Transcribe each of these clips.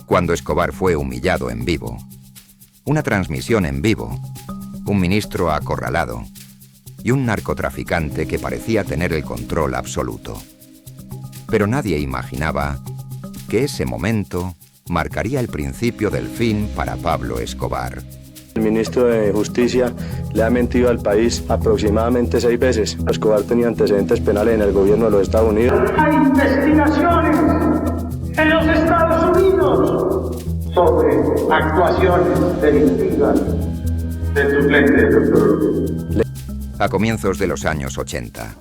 Cuando Escobar fue humillado en vivo, una transmisión en vivo, un ministro acorralado y un narcotraficante que parecía tener el control absoluto. Pero nadie imaginaba que ese momento marcaría el principio del fin para Pablo Escobar. El ministro de Justicia le ha mentido al país aproximadamente 6 veces. Escobar tenía antecedentes penales en el gobierno de los Estados Unidos. Hay investigaciones en los Estados Unidos sobre actuaciones delictivas del suplente, doctor. A comienzos de los años 80,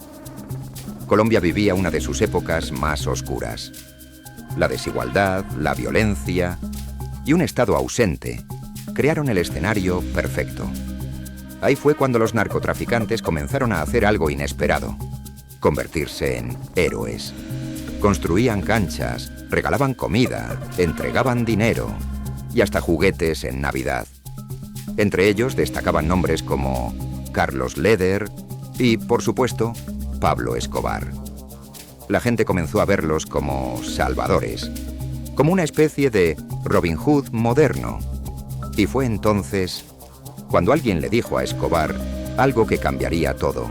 Colombia vivía una de sus épocas más oscuras. La desigualdad, la violencia y un Estado ausente crearon el escenario perfecto. Ahí fue cuando los narcotraficantes comenzaron a hacer algo inesperado: convertirse en héroes. Construían canchas, regalaban comida, entregaban dinero y hasta juguetes en Navidad. Entre ellos destacaban nombres como Carlos Leder y, por supuesto, Pablo Escobar. La gente comenzó a verlos como salvadores, como una especie de Robin Hood moderno. Y fue entonces cuando alguien le dijo a Escobar algo que cambiaría todo: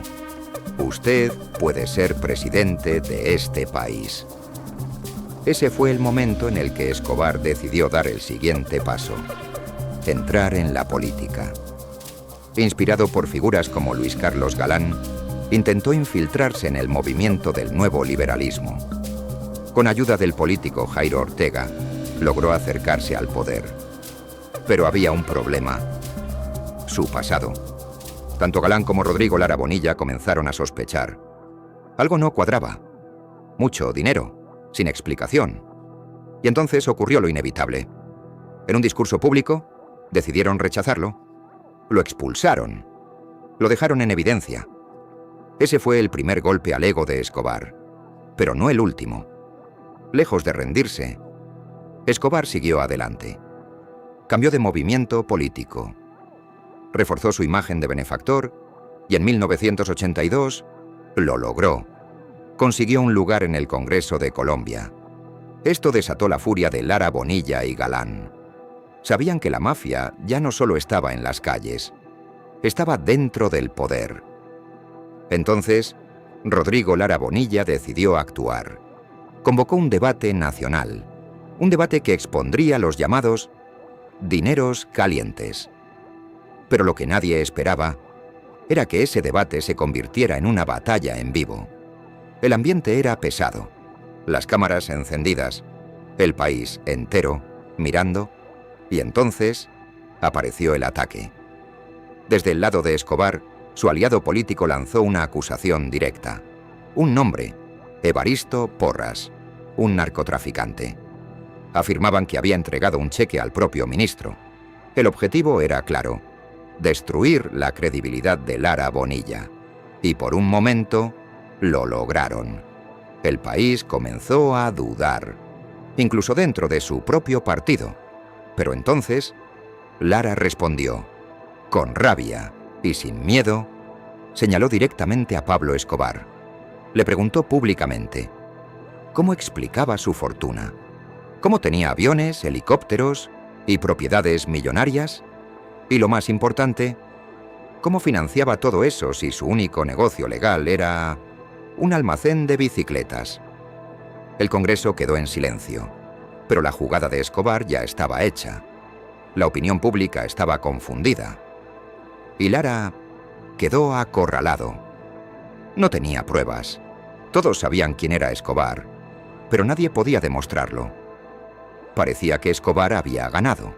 usted puede ser presidente de este país. Ese fue el momento en el que Escobar decidió dar el siguiente paso: entrar en la política. Inspirado por figuras como Luis Carlos Galán, intentó infiltrarse en el movimiento del nuevo liberalismo. Con ayuda del político Jairo Ortega, logró acercarse al poder. Pero había un problema: su pasado. Tanto Galán como Rodrigo Lara Bonilla comenzaron a sospechar. Algo no cuadraba. Mucho dinero, sin explicación. Y entonces ocurrió lo inevitable. En un discurso público, decidieron rechazarlo. Lo expulsaron. Lo dejaron en evidencia. Ese fue el primer golpe al ego de Escobar, pero no el último. Lejos de rendirse, Escobar siguió adelante. Cambió de movimiento político. Reforzó su imagen de benefactor y en 1982 lo logró. Consiguió un lugar en el Congreso de Colombia. Esto desató la furia de Lara Bonilla y Galán. Sabían que la mafia ya no solo estaba en las calles, estaba dentro del poder. Entonces, Rodrigo Lara Bonilla decidió actuar. Convocó un debate nacional, un debate que expondría los llamados dineros calientes. Pero lo que nadie esperaba era que ese debate se convirtiera en una batalla en vivo. El ambiente era pesado, las cámaras encendidas, el país entero mirando, y entonces apareció el ataque. Desde el lado de Escobar, su aliado político lanzó una acusación directa. Un nombre: Evaristo Porras, un narcotraficante. Afirmaban que había entregado un cheque al propio ministro. El objetivo era claro: destruir la credibilidad de Lara Bonilla. Y por un momento lo lograron. El país comenzó a dudar, incluso dentro de su propio partido. Pero entonces, Lara respondió. Con rabia y sin miedo, señaló directamente a Pablo Escobar. Le preguntó públicamente cómo explicaba su fortuna, cómo tenía aviones, helicópteros y propiedades millonarias, y lo más importante, cómo financiaba todo eso si su único negocio legal era un almacén de bicicletas. El Congreso quedó en silencio, pero la jugada de Escobar ya estaba hecha. La opinión pública estaba confundida. Y Lara quedó acorralado. No tenía pruebas. Todos sabían quién era Escobar, pero nadie podía demostrarlo. Parecía que Escobar había ganado,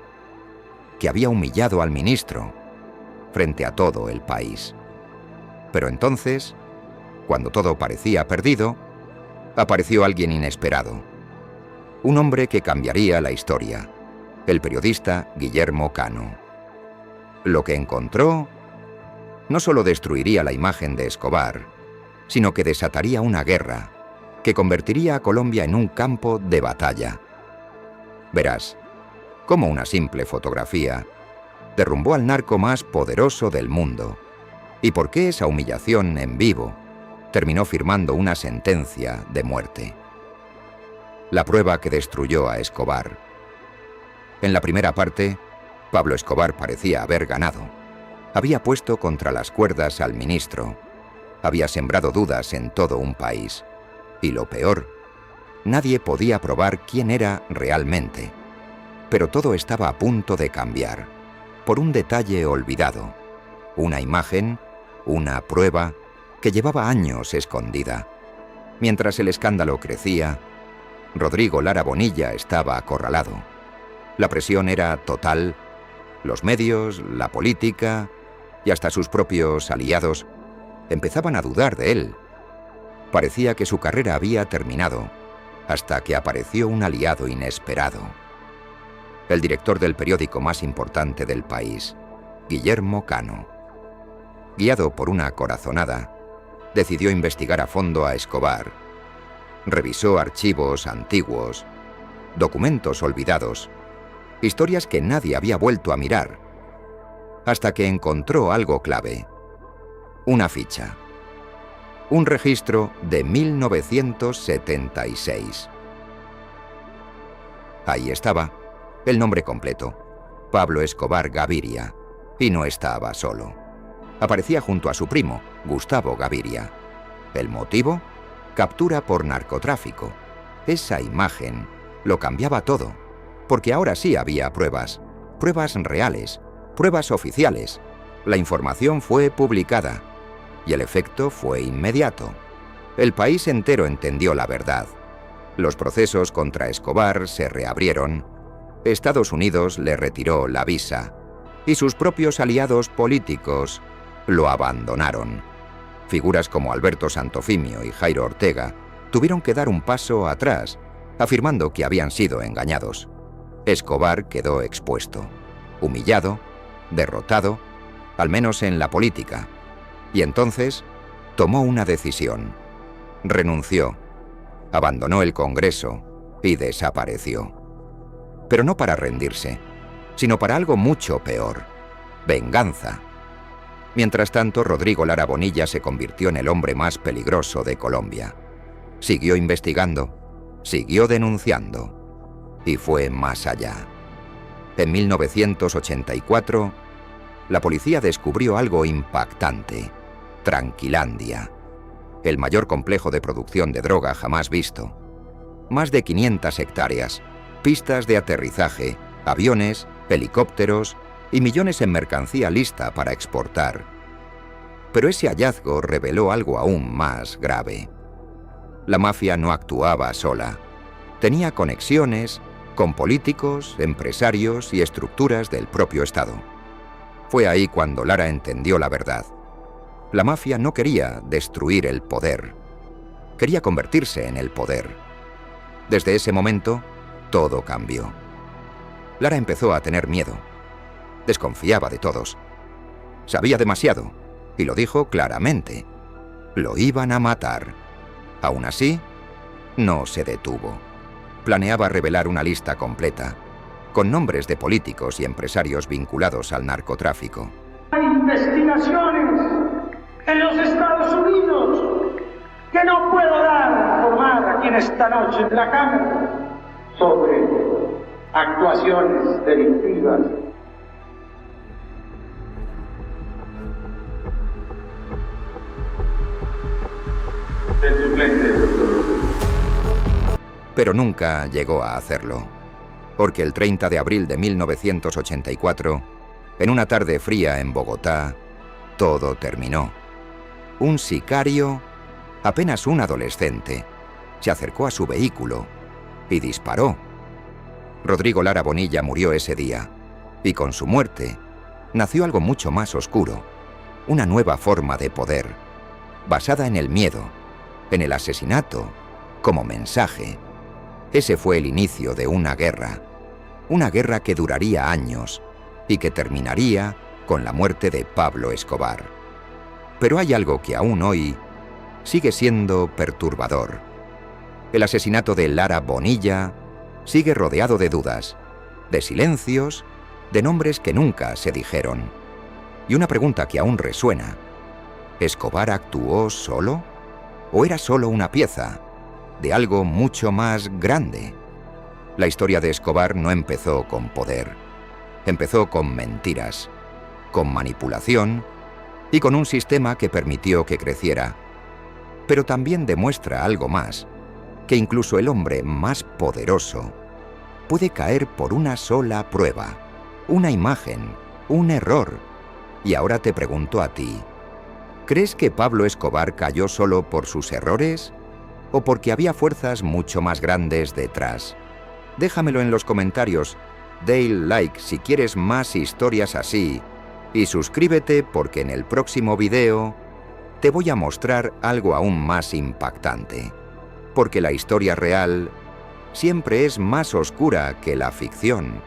que había humillado al ministro frente a todo el país. Pero entonces, cuando todo parecía perdido, apareció alguien inesperado. Un hombre que cambiaría la historia: el periodista Guillermo Cano. Lo que encontró no solo destruiría la imagen de Escobar, sino que desataría una guerra que convertiría a Colombia en un campo de batalla. Verás cómo una simple fotografía derrumbó al narco más poderoso del mundo y por qué esa humillación en vivo terminó firmando una sentencia de muerte. La prueba que destruyó a Escobar En la primera parte, Pablo Escobar parecía haber ganado. Había puesto contra las cuerdas al ministro. Había sembrado dudas en todo un país. Y lo peor, nadie podía probar quién era realmente. Pero todo estaba a punto de cambiar, por un detalle olvidado. Una imagen, una prueba, que llevaba años escondida. Mientras el escándalo crecía, Rodrigo Lara Bonilla estaba acorralado. La presión era total. Los medios, la política y hasta sus propios aliados empezaban a dudar de él. Parecía que su carrera había terminado, hasta que apareció un aliado inesperado. El director del periódico más importante del país, Guillermo Cano. Guiado por una corazonada, decidió investigar a fondo a Escobar. Revisó archivos antiguos, documentos olvidados, historias que nadie había vuelto a mirar, hasta que encontró algo clave. Una ficha. Un registro de 1976. Ahí estaba, el nombre completo, Pablo Escobar Gaviria, y no estaba solo. Aparecía junto a su primo, Gustavo Gaviria. ¿El motivo? Captura por narcotráfico. Esa imagen lo cambiaba todo, porque ahora sí había pruebas, pruebas reales, pruebas oficiales. La información fue publicada y el efecto fue inmediato. El país entero entendió la verdad. Los procesos contra Escobar se reabrieron. Estados Unidos le retiró la visa y sus propios aliados políticos lo abandonaron. Figuras como Alberto Santofimio y Jairo Ortega tuvieron que dar un paso atrás, afirmando que habían sido engañados. Escobar quedó expuesto, humillado, derrotado, al menos en la política. Y entonces tomó una decisión. Renunció, abandonó el Congreso y desapareció. Pero no para rendirse, sino para algo mucho peor: venganza. Mientras tanto, Rodrigo Lara Bonilla se convirtió en el hombre más peligroso de Colombia. Siguió investigando, siguió denunciando, y fue más allá. En 1984, la policía descubrió algo impactante: Tranquilandia, el mayor complejo de producción de droga jamás visto. Más de 500 hectáreas, pistas de aterrizaje, aviones, helicópteros y millones en mercancía lista para exportar. Pero ese hallazgo reveló algo aún más grave. La mafia no actuaba sola. Tenía conexiones con políticos, empresarios y estructuras del propio Estado. Fue ahí cuando Lara entendió la verdad. La mafia no quería destruir el poder, quería convertirse en el poder. Desde ese momento, todo cambió. Lara empezó a tener miedo. Desconfiaba de todos. Sabía demasiado, y lo dijo claramente. Lo iban a matar. Aún así, no se detuvo. Planeaba revelar una lista completa, con nombres de políticos y empresarios vinculados al narcotráfico. Hay investigaciones en los Estados Unidos que no puedo dar a formar aquí en esta noche en la Cámara sobre actuaciones delictivas. El suplente, doctor. Pero nunca llegó a hacerlo, porque el 30 de abril de 1984, en una tarde fría en Bogotá, todo terminó. Un sicario, apenas un adolescente, se acercó a su vehículo y disparó. Rodrigo Lara Bonilla murió ese día, y con su muerte nació algo mucho más oscuro, una nueva forma de poder, basada en el miedo, en el asesinato, como mensaje. Ese fue el inicio de una guerra que duraría años y que terminaría con la muerte de Pablo Escobar. Pero hay algo que aún hoy sigue siendo perturbador. El asesinato de Lara Bonilla sigue rodeado de dudas, de silencios, de nombres que nunca se dijeron. Y una pregunta que aún resuena: ¿Escobar actuó solo? ¿O era solo una pieza de algo mucho más grande? La historia de Escobar no empezó con poder. Empezó con mentiras, con manipulación y con un sistema que permitió que creciera. Pero también demuestra algo más, que incluso el hombre más poderoso puede caer por una sola prueba, una imagen, un error. Y ahora te pregunto a ti, ¿crees que Pablo Escobar cayó solo por sus errores o porque había fuerzas mucho más grandes detrás? Déjamelo en los comentarios, dale like si quieres más historias así y suscríbete porque en el próximo video te voy a mostrar algo aún más impactante. Porque la historia real siempre es más oscura que la ficción.